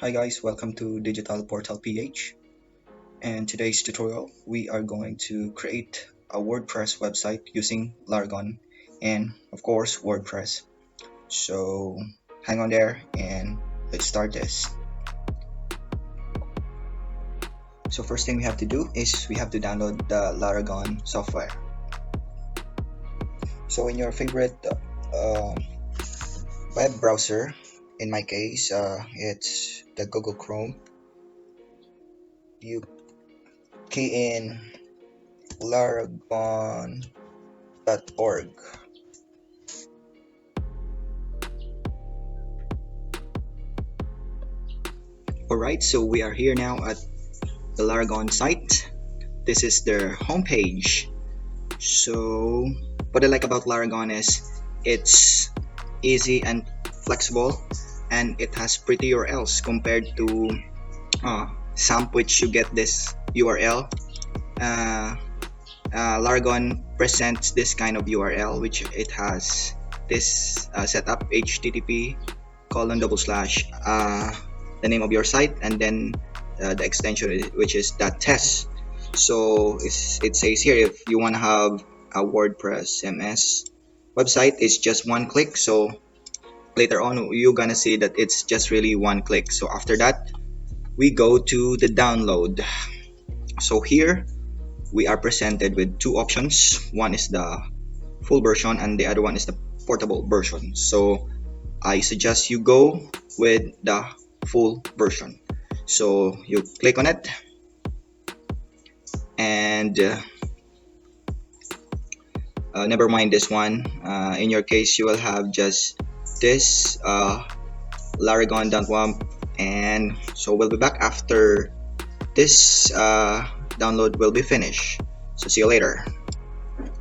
Hi guys, welcome to Digital Portal PH. And today's tutorial, we are going to create a WordPress website using Laragon and of course WordPress. So hang on there and let's start this. So first thing we have to do is we have to download the Laragon software. So in your favorite web browser, in my case, it's the Google Chrome. You key in laragon.org. Alright, so we are here now at the Laragon site. This is their homepage. So what I like about Laragon is it's easy and flexible, and it has pretty URLs compared to SAMP, which you get this URL. Laragon presents this kind of URL, which it has this setup http the name of your site, and then the extension, which is .test. So it says here, if you want to have a WordPress MS website, it's just one click. So later on you're gonna see that it's just really one click. So after that, we go to the download. So here we are presented with two options. One is the full version and the other one is the portable version. So I suggest you go with the full version. So you click on it, and never mind this one. In your case, you will have just this laragon.wamp, and so we'll be back after this download will be finished. So see you later.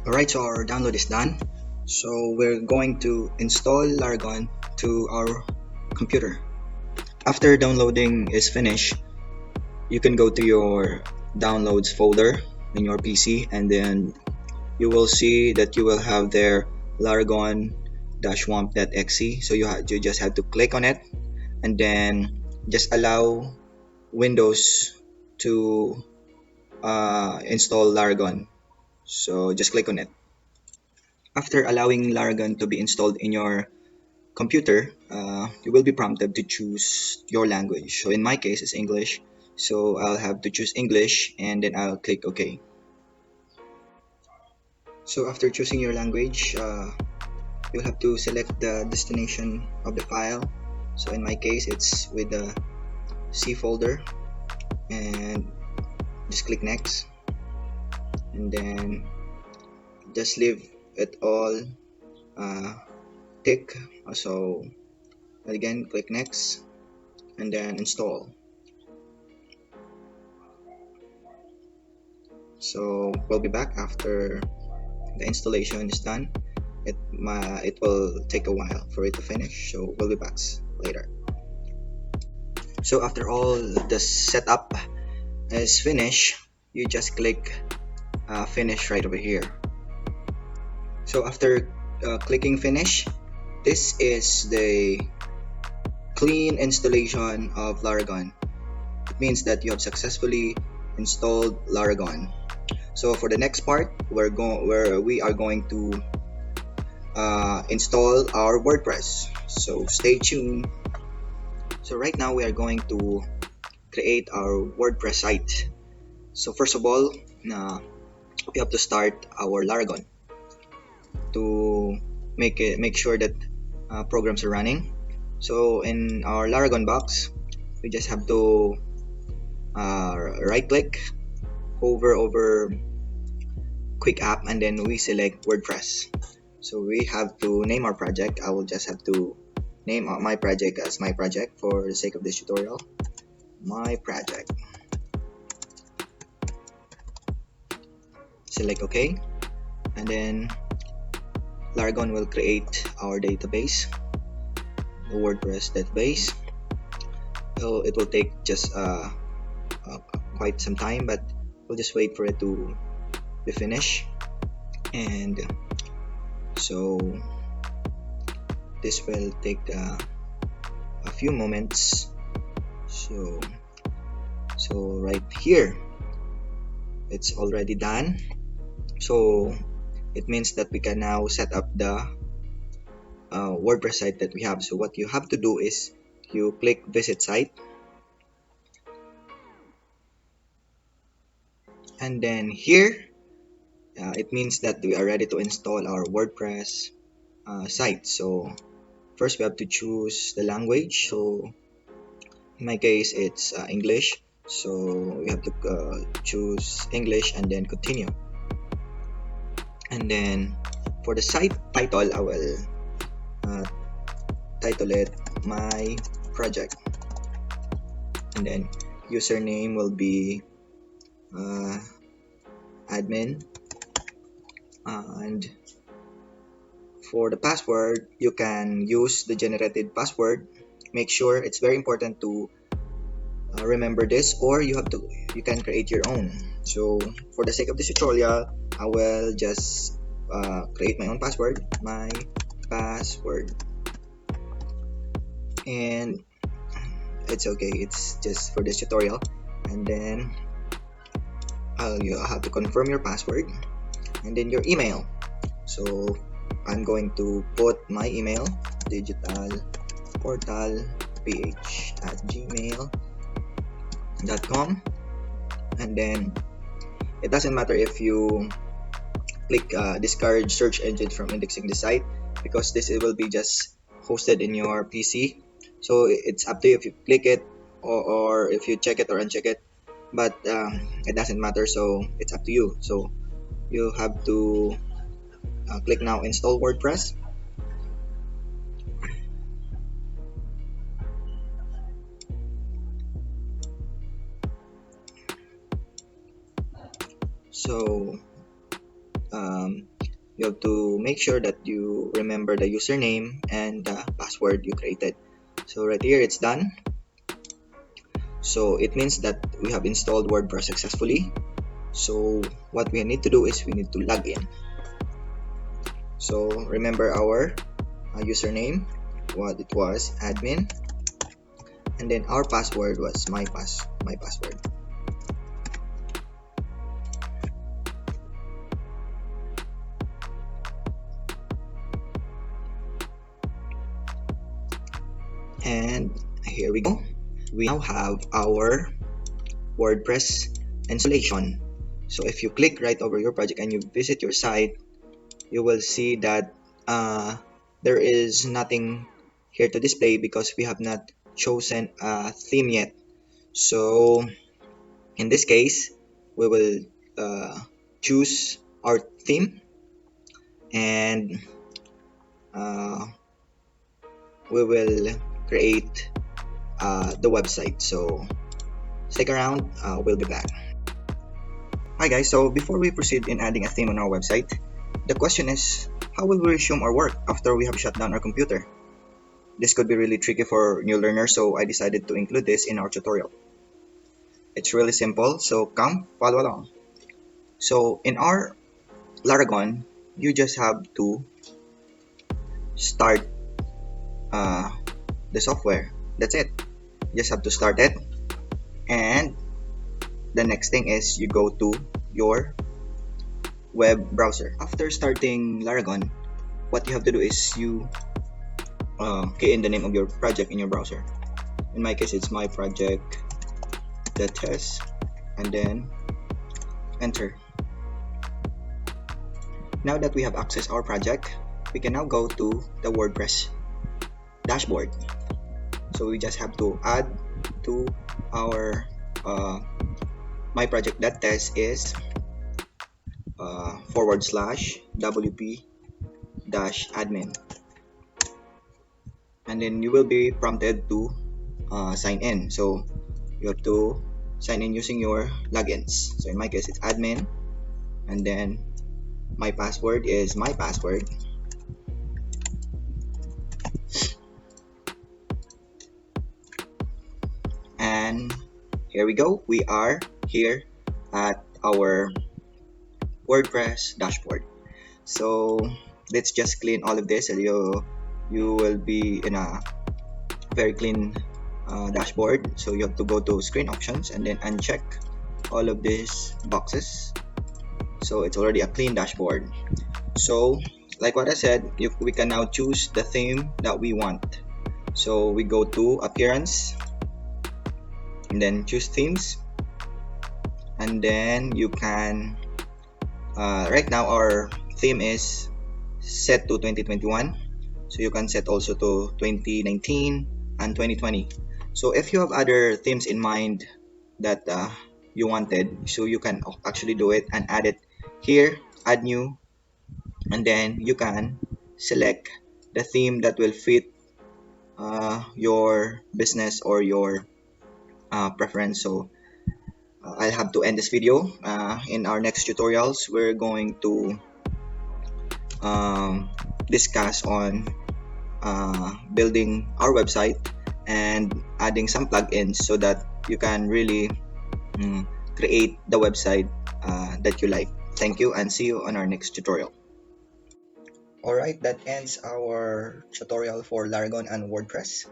Alright, so our download is done. So we're going to install Laragon to our computer. After downloading is finished, you can go to your downloads folder in your PC, and then you will see that you will have there laragon-wamp.exe. So you just have to click on it, and then just allow Windows to install Laragon. So just click on it. After allowing Laragon to be installed in your computer, you will be prompted to choose your language. So in my case, it's English. So I'll have to choose English, and then I'll click OK. So after choosing your language, you'll have to select the destination of the file. So in my case, it's with the C folder, and just click next, and then just leave it all tick. So again, click next and then install. So we'll be back after the installation is done. It will take a while for it to finish, so we'll be back later. So after all the setup is finished, you just click finish right over here. So after clicking finish, this is the clean installation of Laragon. It means that you have successfully installed Laragon. So for the next part, we are going to install our WordPress. So stay tuned. So right now we are going to create our WordPress site. So first of all, we have to start our Laragon to make sure that programs are running. So in our Laragon box, we just have to right click, hover over quick app, and then we select WordPress. So we have to name our project. I will just have to name my project as my project for the sake of this tutorial. My project. Select OK, and then Laragon will create our database, the WordPress database. So it will take just quite some time, but we'll just wait for it to be finished. And so this will take a few moments. So right here it's already done. So it means that we can now set up the WordPress site that we have. So what you have to do is you click visit site, and then here it means that we are ready to install our WordPress site. So first we have to choose the language. So in my case it's English, so we have to choose English and then continue. And then for the site title, I will title it my project, and then username will be admin, and for the password you can use the generated password. Make sure it's very important to remember this, or you can create your own. So for the sake of this tutorial, I will just create my own password, and it's okay, it's just for this tutorial. And then you have to confirm your password and then your email. So I'm going to put my email, digitalportalph@gmail.com, and then it doesn't matter if you click discourage search engine from indexing the site, because this will be just hosted in your PC. So it's up to you if you click it or if you check it or uncheck it, but it doesn't matter, so it's up to you. So you have to click now install WordPress. So you have to make sure that you remember the username and the password you created. So right here it's done. So it means that we have installed WordPress successfully. So what we need to do is we need to log in. So remember our username, what it was, admin, and then our password was my password. And here we go. We now have our WordPress installation. So if you click right over your project and you visit your site, you will see that there is nothing here to display because we have not chosen a theme yet. So in this case, we will choose our theme, and we will create the website. So stick around, we'll be back. Hi guys, so before we proceed in adding a theme on our website, the question is, how will we resume our work after we have shut down our computer? This could be really tricky for new learners, so I decided to include this in our tutorial. It's really simple, so come follow along. So in our Laragon, you just have to start the software. That's it. You just have to start it, and the next thing is you go to your web browser. After starting Laragon, what you have to do is you key in the name of your project in your browser. In my case, it's my project, the test, and then enter. Now that we have accessed our project, we can now go to the WordPress dashboard. So we just have to add to our my project that test is /wp-admin, and then you will be prompted to sign in. So you have to sign in using your logins. So in my case, it's admin, and then my password is my password, and here we go. We are here at our WordPress dashboard. So let's just clean all of this, and you will be in a very clean dashboard. So you have to go to screen options and then uncheck all of these boxes. So it's already a clean dashboard. So like what I said, we can now choose the theme that we want. So we go to appearance and then choose themes, and then you can right now our theme is set to 2021, so you can set also to 2019 and 2020. So if you have other themes in mind that you wanted, so you can actually do it and add it here, add new, and then you can select the theme that will fit your business or your preference. So I'll have to end this video. In our next tutorials, we're going to um, discuss on building our website and adding some plugins so that you can really create the website that you like. Thank you and see you on our next tutorial. Alright, that ends our tutorial for Laragon and WordPress.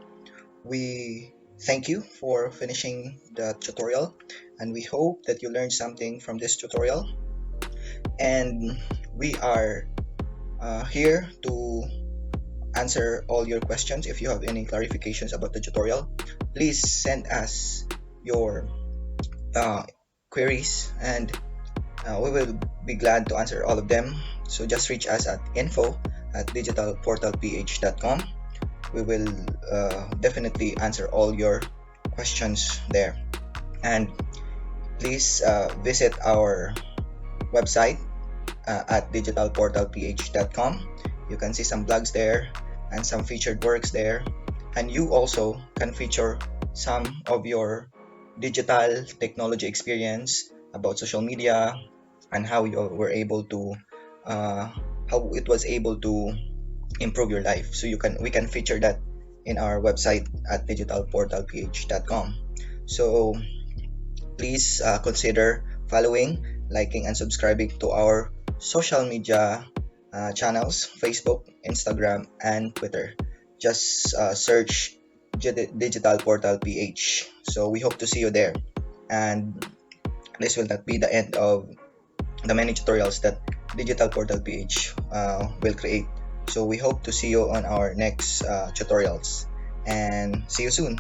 We thank you for finishing the tutorial, and we hope that you learned something from this tutorial. And we are here to answer all your questions. If you have any clarifications about the tutorial, please send us your queries, and we will be glad to answer all of them. So just reach us at info@digitalportalph.com. We will definitely answer all your questions there. And please visit our website at digitalportalph.com. You can see some blogs there and some featured works there, and you also can feature some of your digital technology experience about social media and how you were able to how it was able to improve your life. So we can feature that in our website at digitalportalph.com. So please consider following, liking, and subscribing to our social media channels: Facebook, Instagram, and Twitter. Just search Digital Portal PH. So we hope to see you there. And this will not be the end of the many tutorials that Digital Portal PH will create. So we hope to see you on our next tutorials, and see you soon.